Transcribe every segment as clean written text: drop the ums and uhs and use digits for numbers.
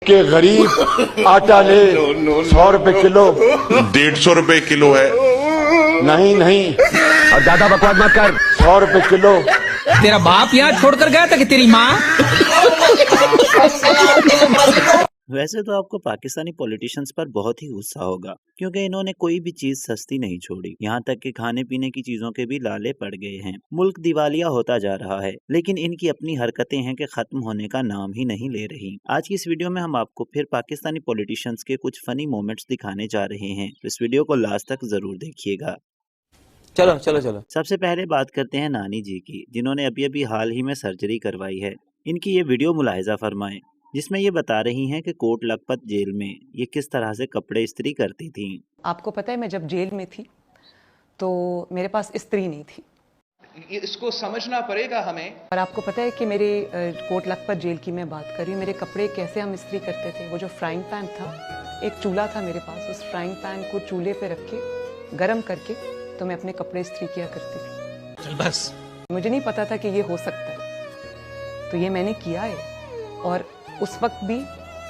کہ غریب آٹا لے 100 روپے کلو 150 روپے کلو ہے. نہیں اور زیادہ بکواس مت کر. 100 روپے کلو. تیرا باپ یہاں چھوڑ کر گیا تھا کہ تیری ماں؟ ویسے تو آپ کو پاکستانی پولیٹیشنز پر بہت ہی غصہ ہوگا کیونکہ انہوں نے کوئی بھی چیز سستی نہیں چھوڑی، یہاں تک کہ کھانے پینے کی چیزوں کے بھی لالے پڑ گئے ہیں. ملک دیوالیہ ہوتا جا رہا ہے لیکن ان کی اپنی حرکتیں ہیں کہ ختم ہونے کا نام ہی نہیں لے رہی. آج کی اس ویڈیو میں ہم آپ کو پھر پاکستانی پولیٹیشنز کے کچھ فنی مومنٹس دکھانے جا رہے ہیں. اس ویڈیو کو لاسٹ تک ضرور دیکھیے گا. چلو. سب سے پہلے بات کرتے ہیں نانی جی کی، جنہوں نے ابھی حال ہی میں سرجری کروائی ہے. ان کی یہ ویڈیو ملاحظہ فرمائیں جس میں یہ بتا رہی ہیں کہ کوٹ لکھپت جیل میں یہ کس طرح سے کپڑے استری کرتی تھیں. آپ کو پتہ ہے میں جب جیل میں تھی تو میرے پاس استری نہیں تھی. اس کو سمجھنا پڑے گا ہمیں. اور آپ کو پتہ ہے کہ میرے کوٹ لکھپت جیل کی میں بات کر رہی ہوں، میرے کپڑے کیسے ہم استری کرتے تھے. وہ جو فرائنگ پین تھا، ایک چولہا تھا میرے پاس، اس فرائنگ پین کو چولہے پہ رکھ کے گرم کر کے تو میں اپنے کپڑے استری کیا کرتی تھی. چل بس. مجھے نہیں پتا تھا کہ یہ ہو سکتا ہے، تو یہ میں نے کیا ہے. اور اس وقت بھی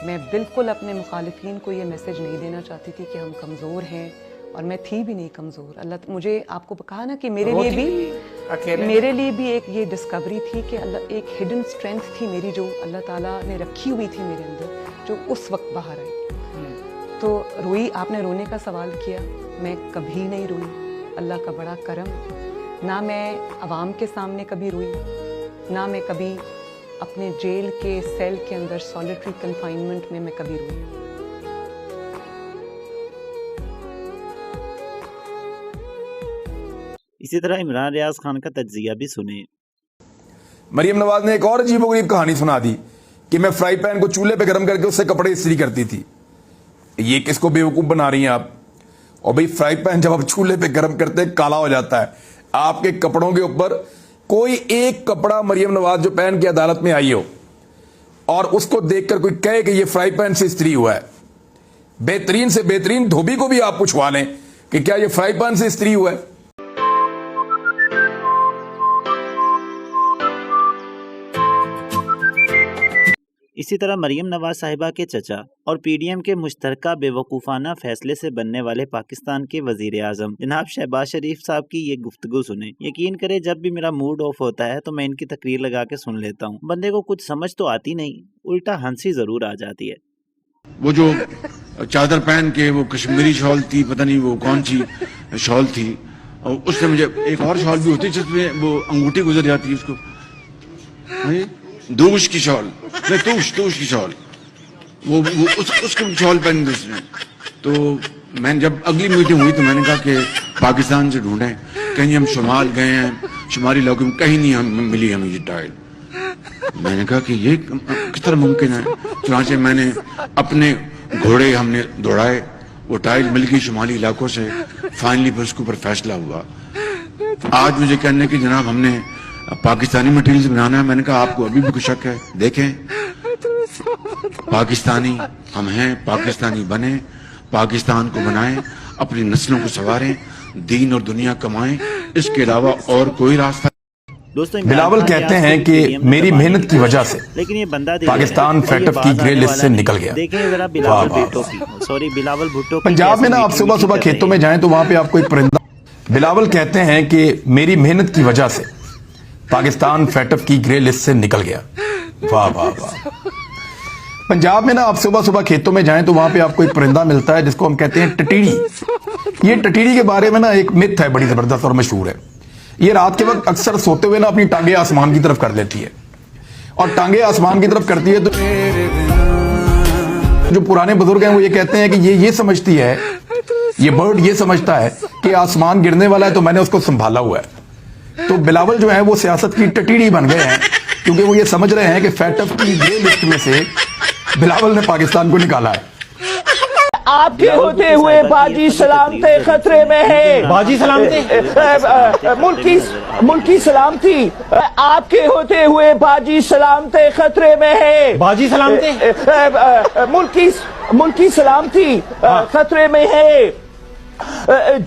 میں بالکل اپنے مخالفین کو یہ میسج نہیں دینا چاہتی تھی کہ ہم کمزور ہیں، اور میں تھی بھی نہیں کمزور. اللہ مجھے آپ کو کہا نا کہ میرے لیے بھی ایک یہ ڈسکوری تھی کہ اللہ ایک ہڈن اسٹرینتھ تھی میری جو اللہ تعالیٰ نے رکھی ہوئی تھی میرے اندر، جو اس وقت باہر آئی. تو روئی، آپ نے رونے کا سوال کیا، میں کبھی نہیں روئی. اللہ کا بڑا کرم، نہ میں عوام کے سامنے کبھی روئی، نہ میں کبھی اپنے جیل کے سیل کے اندر سولیٹری کنفائنمنٹ میں کبھی روئی. اسی طرح عمران ریاض خان کا تجزیہ بھی سنیں. مریم نواز نے ایک اور عجیب و غریب کہانی سنا دی کہ میں فرائی پین کو چولہے پہ گرم کر کے اس سے کپڑے استری کرتی تھی. یہ کس کو بیوقوف بنا رہی ہیں آپ؟ اور بھئی فرائی پین جب آپ چولہے پہ گرم کرتے کالا ہو جاتا ہے. آپ کے کپڑوں کے اوپر کوئی ایک کپڑا مریم نواز جو پہن کے عدالت میں آئی ہو اور اس کو دیکھ کر کوئی کہے کہ یہ فرائی پین سے استری ہوا ہے، بہترین سے بہترین دھوبی کو بھی آپ پوچھوا لیں کہ کیا یہ فرائی پین سے استری ہوا ہے. اسی طرح مریم نواز صاحبہ کے چچا اور پی ڈی ایم کے مشترکہ بے وقوفانہ فیصلے سے بننے والے پاکستان کے وزیر اعظم جناب شہباز شریف صاحب کی یہ گفتگو سنیں. یقین کرے جب بھی میرا موڈ آف ہوتا ہے تو میں ان کی تقریر لگا کے سن لیتا ہوں. بندے کو کچھ سمجھ تو آتی نہیں، الٹا ہنسی ضرور آ جاتی ہے. وہ جو چادر پہن کے وہ کشمیری شال تھی، پتہ نہیں وہ کون سی شال تھی، اور اس سے مجھے ایک اور شال بھی ہوتی جس میں وہ انگوٹھی گزر جاتی ہے، اس کو دوش کی شال، نہیں توش کی شال، وہ اس کی شال پہن دی اس نے. تو میں نے جب اگلی میٹنگ ہوئی تو میں نے کہا کہ پاکستان سے ڈھونڈیں، کہیں ہم شمال گئے ہیں، شمالی علاقوں میں کہیں نہیں ملی ہمیں یہ ٹائل. میں نے کہا کہ یہ کس طرح ممکن ہے. چنانچہ میں نے اپنے گھوڑے ہم نے دوڑائے، وہ ٹائل مل گئی شمالی علاقوں سے. فائنلی پھر اس کے اوپر فیصلہ ہوا. آج مجھے کہنے کہ جناب ہم نے پاکستانی مٹیریل بنانا ہے. میں نے کہا آپ کو ابھی بھی کچھ شک ہے؟ دیکھیں، پاکستانی ہم ہیں، پاکستانی بنیں، پاکستان کو بنائیں، اپنی نسلوں کو سنواریں، دین اور دنیا کمائیں، اس کے علاوہ اور کوئی راستہ. بلاول کہتے ہیں کہ میری محنت کی وجہ سے لیکن یہ بندہ پاکستان فیٹ اف کی گرے لسٹ سے نکل گیا. دیکھیں ذرا بلاول بھٹو کی، سوری بلاول بھٹو. پنجاب میں نا آپ صبح کھیتوں میں جائیں تو وہاں پہ آپ کو ایک پرندہ. بلاول کہتے ہیں کہ میری محنت کی وجہ سے پاکستان فیٹ اف کی گرے لسٹ سے نکل گیا. واہ واہ واہ. پنجاب میں نا آپ صبح کھیتوں میں جائیں تو وہاں پہ آپ کو ایک پرندہ ملتا ہے جس کو ہم کہتے ہیں ٹٹیڑی. یہ ٹٹیڑی کے بارے میں نا ایک مت ہے بڑی زبردست اور مشہور ہے. یہ رات کے وقت اکثر سوتے ہوئے نا اپنی ٹانگیں آسمان کی طرف کر لیتی ہے، اور ٹانگیں آسمان کی طرف کرتی ہے تو جو پرانے بزرگ ہیں وہ یہ کہتے ہیں کہ یہ سمجھتی ہے، یہ برڈ یہ سمجھتا ہے کہ آسمان گرنے والا ہے تو میں نے اس کو سنبھالا ہوا ہے. تو بلاول جو ہے وہ سیاست کی ٹٹیڑی بن گئے ہیں کیونکہ وہ یہ سمجھ رہے ہیں کہ فیٹ اف کی گرے لسٹ میں سے بلاول نے پاکستان کو نکالا ہے. آپ کے ہوتے ہوئے باجی سلامتی خطرے میں ہے. باجی سلامتی ملکی سلامتی آپ کے ہوتے ہوئے باجی سلامتی خطرے میں ہے. باجی سلامتی ملکی سلامتی خطرے میں ہے.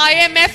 IMF